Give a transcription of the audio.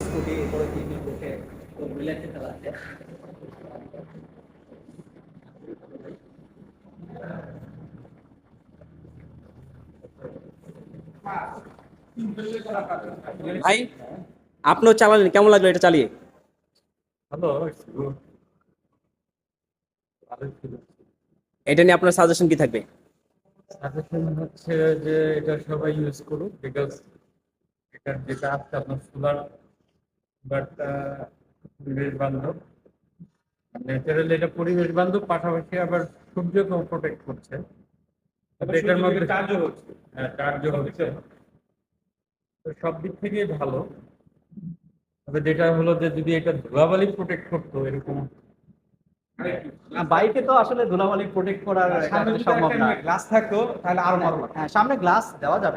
Scooty করে 3 জন বসে রিল্যাক্সে চালাচ্ছে। ভাই, আপনিও চালালেন, কেমন লাগলো এটা চালিয়ে? ভালো, it's good. ভালোই ছিল। এটা নিয়ে আপনার সাজেশন কি থাকবে? সাজেশন হচ্ছে যে এটা সবাই ইউজ করুক, বিকজ এটার যেটা আছে আপনার সোলারটা পরিবেশ বান্ধব, ন্যাচারালি এটা পরিবেশ বান্ধব, পাশাপাশি আবার সূর্যকেও প্রোটেক্ট করছে। এটার মধ্যে চার্জও হচ্ছে, হ্যাঁ চার্জও হচ্ছে, তো সব দিক থেকেই ভালো। তবে যেটা হলো যে যদি এটা ধুলাবালি প্রোটেক্ট করতো এরকম, বাইকে তো আসলে ধুলাবালি প্রোটেক্ট করার এটা সামনে আসলে সম্ভব না। গ্লাস থাকতো তাহলে আরো ভালো লাগতো। হ্যাঁ, সামনে গ্লাস দেওয়া যাবে।